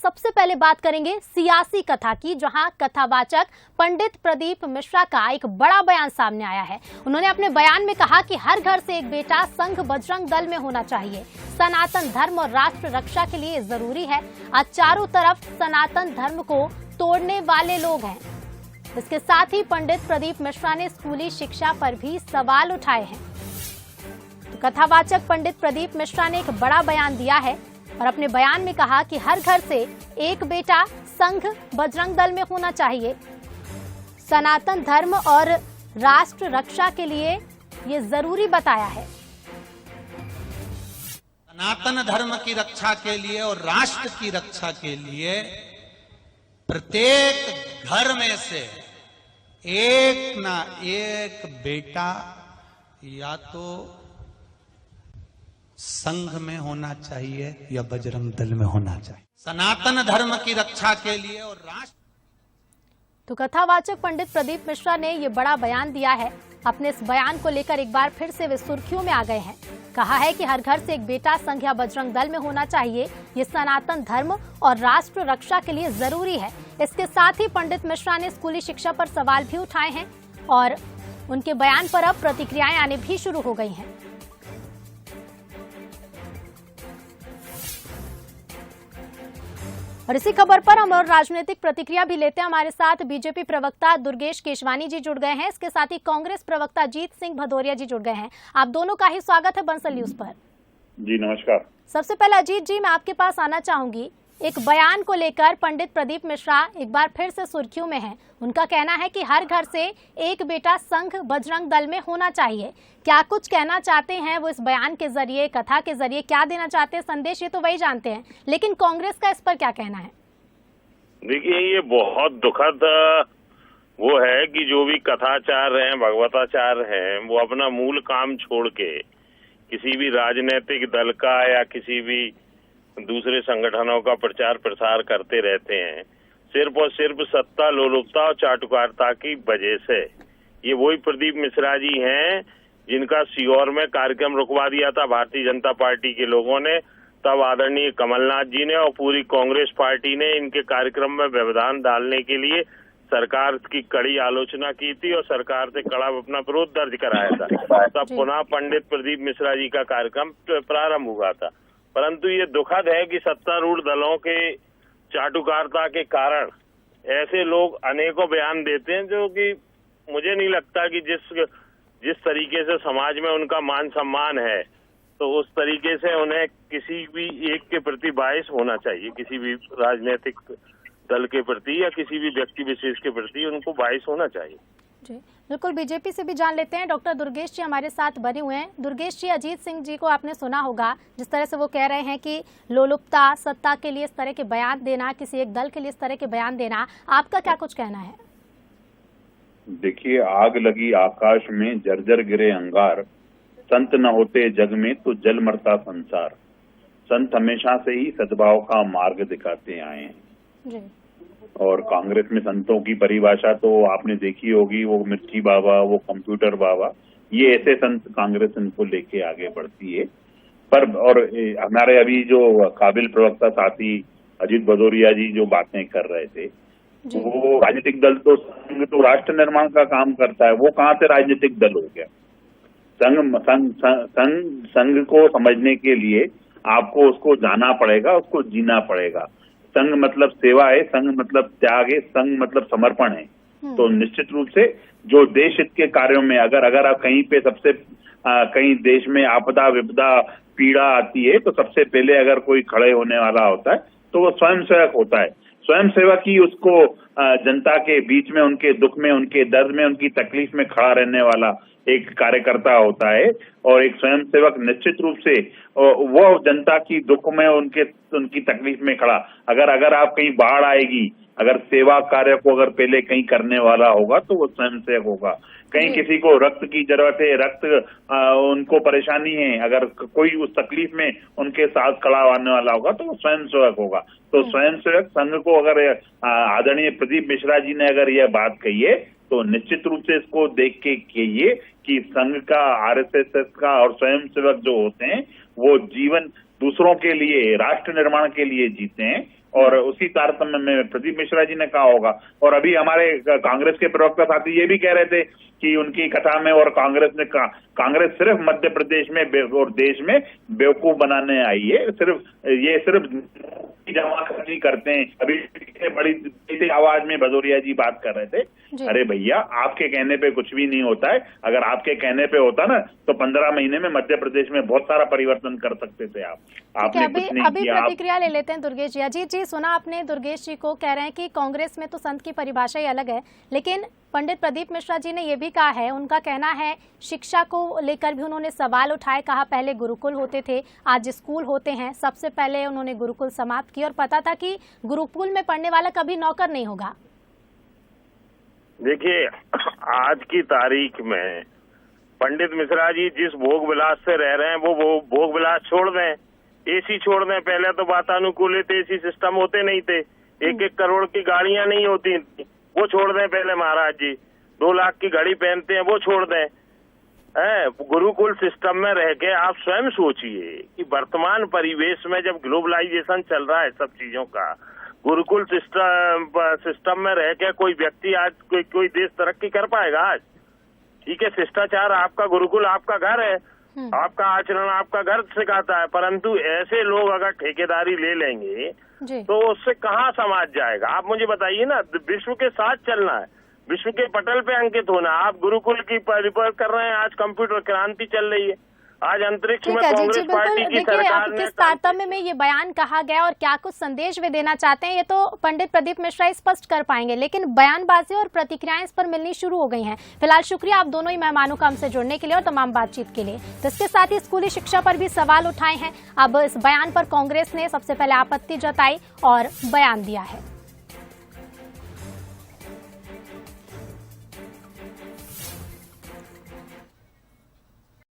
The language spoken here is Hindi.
सबसे पहले बात करेंगे सियासी कथा की, जहां कथावाचक पंडित प्रदीप मिश्रा का एक बड़ा बयान सामने आया है। उन्होंने अपने बयान में कहा कि हर घर से एक बेटा संघ बजरंग दल में होना चाहिए। सनातन धर्म और राष्ट्र रक्षा के लिए जरूरी है। आज चारों तरफ सनातन धर्म को तोड़ने वाले लोग हैं। इसके साथ ही पंडित प्रदीप मिश्रा ने स्कूली शिक्षा पर भी सवाल उठाए हैं। तो कथावाचक पंडित प्रदीप मिश्रा ने एक बड़ा बयान दिया है और अपने बयान में कहा कि हर घर से एक बेटा संघ बजरंग दल में होना चाहिए। सनातन धर्म और राष्ट्र रक्षा के लिए ये जरूरी बताया है। सनातन धर्म की रक्षा के लिए और राष्ट्र की रक्षा के लिए प्रत्येक घर में से एक ना एक बेटा या तो संघ में होना चाहिए या बजरंग दल में होना चाहिए। सनातन धर्म की रक्षा के लिए और राष्ट्र। तो कथावाचक पंडित प्रदीप मिश्रा ने ये बड़ा बयान दिया है। अपने इस बयान को लेकर एक बार फिर से वे सुर्खियों में आ गए हैं। कहा है कि हर घर से एक बेटा संघ या बजरंग दल में होना चाहिए। ये सनातन धर्म और राष्ट्र रक्षा के लिए जरूरी है। इसके साथ ही पंडित मिश्रा ने स्कूली शिक्षा पर सवाल भी उठाए हैं और उनके बयान पर अब प्रतिक्रियाएं आने भी शुरू हो गई हैं। और इसी खबर पर हम और राजनीतिक प्रतिक्रिया भी लेते हैं। हमारे साथ बीजेपी प्रवक्ता दुर्गेश केशवानी जी जुड़ गए हैं। इसके साथ ही कांग्रेस प्रवक्ता अजीत सिंह भदौरिया जी जुड़ गए हैं। आप दोनों का ही स्वागत है बंसल न्यूज पर। जी नमस्कार। सबसे पहले अजीत जी, मैं आपके पास आना चाहूंगी। एक बयान को लेकर पंडित प्रदीप मिश्रा एक बार फिर से सुर्खियों में हैं। उनका कहना है कि हर घर से एक बेटा संघ बजरंग दल में होना चाहिए। क्या कुछ कहना चाहते हैं वो इस बयान के जरिए, कथा के जरिए? क्या देना चाहते हैं संदेश, ये तो वही जानते हैं, लेकिन कांग्रेस का इस पर क्या कहना है? देखिए, ये बहुत दुखद वो है कि जो भी कथाचार्य हैं, भगवताचार्य हैं, वो अपना मूल काम छोड़ के किसी भी राजनीतिक दल का या किसी भी दूसरे संगठनों का प्रचार प्रसार करते रहते हैं, सिर्फ और सिर्फ सत्ता लोलुपता और चाटुकारिता की वजह से। ये वही प्रदीप मिश्रा जी हैं जिनका सीहोर में कार्यक्रम रुकवा दिया था भारतीय जनता पार्टी के लोगों ने। तब आदरणीय कमलनाथ जी ने और पूरी कांग्रेस पार्टी ने इनके कार्यक्रम में व्यवधान डालने के लिए सरकार की कड़ी आलोचना की थी और सरकार से कड़ा अपना विरोध दर्ज कराया था। तब पुनः पंडित प्रदीप मिश्रा जी का कार्यक्रम प्रारंभ हुआ था। परंतु ये दुखद है कि सत्तारूढ़ दलों के चाटुकारिता के कारण ऐसे लोग अनेकों बयान देते हैं जो कि मुझे नहीं लगता कि जिस तरीके से समाज में उनका मान सम्मान है, तो उस तरीके से उन्हें किसी भी एक के प्रति बायस होना चाहिए। किसी भी राजनीतिक दल के प्रति या किसी भी व्यक्ति विशेष के प्रति उनको बायस होना चाहिए। जी बिल्कुल, बीजेपी से भी जान लेते हैं। डॉक्टर दुर्गेश जी हमारे साथ बने हुए हैं। दुर्गेश जी, अजीत सिंह जी को आपने सुना होगा, जिस तरह से वो कह रहे हैं कि लोलुपता, सत्ता के लिए इस तरह के बयान देना, किसी एक दल के लिए इस तरह के बयान देना, आपका क्या कुछ कहना है? देखिए, आग लगी आकाश में, जर्जर गिरे अंगार, संत न होते जग में तो जल मरता संसार। संत हमेशा से ही सद्भाव का मार्ग दिखाते आए हैं जी। और कांग्रेस में संतों की परिभाषा तो आपने देखी होगी, वो मिर्ची बाबा, वो कंप्यूटर बाबा, ये ऐसे संत कांग्रेस इनको लेके आगे बढ़ती है। पर और हमारे अभी जो काबिल प्रवक्ता साथी अजीत भदौरिया जी जो बातें कर रहे थे, वो राजनीतिक दल तो संघ तो राष्ट्र निर्माण का काम करता है, वो कहाँ से राजनीतिक दल हो गया? संघ को समझने के लिए आपको उसको जाना पड़ेगा, उसको जीना पड़ेगा। संघ मतलब सेवा है, संघ मतलब त्याग है, संघ मतलब समर्पण है। तो निश्चित रूप से जो देश हित के कार्यों में अगर आप कहीं पे कहीं देश में आपदा विपदा पीड़ा आती है, तो सबसे पहले अगर कोई खड़े होने वाला होता है तो वो स्वयंसेवक होता है। स्वयंसेवक ही उसको जनता के बीच में, उनके दुख में, उनके दर्द में, उनकी तकलीफ में खड़ा रहने वाला एक कार्यकर्ता होता है। और एक स्वयंसेवक निश्चित रूप से वो जनता की दुख में, उनकी तकलीफ में खड़ा, अगर आप कहीं बाढ़ आएगी, अगर सेवा कार्य को अगर पहले कहीं करने वाला होगा तो वो स्वयंसेवक होगा। कहीं किसी को रक्त की जरूरत है, उनको परेशानी है, अगर कोई उस तकलीफ में उनके साथ खड़ा होने वाला होगा तो वो स्वयंसेवक होगा। तो स्वयंसेवक संघ को अगर आदरणीय प्रदीप मिश्रा जी ने अगर यह बात कही है, तो निश्चित रूप से इसको देख के कहिए कि संघ का, आरएसएस का और स्वयंसेवक जो होते हैं वो जीवन दूसरों के लिए, राष्ट्र निर्माण के लिए जीते हैं। और उसी तारतम्य में प्रदीप मिश्रा जी ने कहा होगा। और अभी हमारे कांग्रेस के प्रवक्ता साथी ये भी कह रहे थे कि उनकी कथा में और कांग्रेस सिर्फ मध्य प्रदेश में और देश में बेवकूफ बनाने आई है, ये सिर्फ जमा खर्ची करते हैं। अभी बड़ी आवाज में भदौरिया जी बात कर रहे थे। अरे भैया, आपके कहने पे कुछ भी नहीं होता है। अगर आपके कहने पे होता ना तो 15 महीने में मध्य प्रदेश में बहुत सारा परिवर्तन कर सकते थे आप। आपने कुछ नहीं अभी किया। प्रतिक्रिया ले लेते हैं दुर्गेश जी। जी सुना आपने दुर्गेश जी को, कह रहे हैं कि कांग्रेस में तो संत की परिभाषा ही अलग है, लेकिन पंडित प्रदीप मिश्रा जी ने यह भी कहा है, उनका कहना है शिक्षा को लेकर भी उन्होंने सवाल उठाए। कहा पहले गुरुकुल होते थे, आज स्कूल होते हैं। सबसे पहले उन्होंने गुरुकुल समाप्त किया और पता था कि गुरुकुल में पढ़ने वाला कभी नौकर नहीं होगा। देखिए, आज की तारीख में पंडित मिश्रा जी जिस भोग विलास से रह रहे हैं वो भोग विलास छोड़ दें, एसी छोड़ दें। पहले तो वातानुकूलित एसी सिस्टम होते नहीं थे, 1-1 करोड़ की गाड़ियां नहीं होती, वो छोड़ दें पहले महाराज जी। 2 लाख की घड़ी पहनते हैं, वो छोड़ दें। गुरुकुल सिस्टम में रह के आप स्वयं सोचिए कि वर्तमान परिवेश में जब ग्लोबलाइजेशन चल रहा है सब चीजों का, गुरुकुल सिस्टम में रह के कोई व्यक्ति आज कोई देश तरक्की कर पाएगा आज? ठीक है, शिष्टाचार आपका गुरुकुल आपका घर है, आपका आचरण आपका घर सिखाता है, परंतु ऐसे लोग अगर ठेकेदारी ले लेंगे तो उससे कहाँ समाज जाएगा? आप मुझे बताइए ना। विश्व के साथ चलना है, विश्व के पटल पे अंकित होना। आप गुरुकुल की परिपर कर रहे हैं, आज कंप्यूटर क्रांति चल रही है, आज अंतरिक्ष में कांग्रेस पार्टी की सरकार ने। किस तारतम्य में ये बयान कहा गया और क्या कुछ संदेश वे देना चाहते हैं, ये तो पंडित प्रदीप मिश्रा स्पष्ट कर पाएंगे, लेकिन बयानबाजी और प्रतिक्रियाएं इस पर मिलनी शुरू हो गई हैं। फिलहाल शुक्रिया आप दोनों ही मेहमानों का हमसे जुड़ने के लिए और तमाम बातचीत के लिए। तो इसके साथ ही स्कूली शिक्षा पर भी सवाल उठाए हैं। अब इस बयान पर कांग्रेस ने सबसे पहले आपत्ति जताई और बयान दिया है।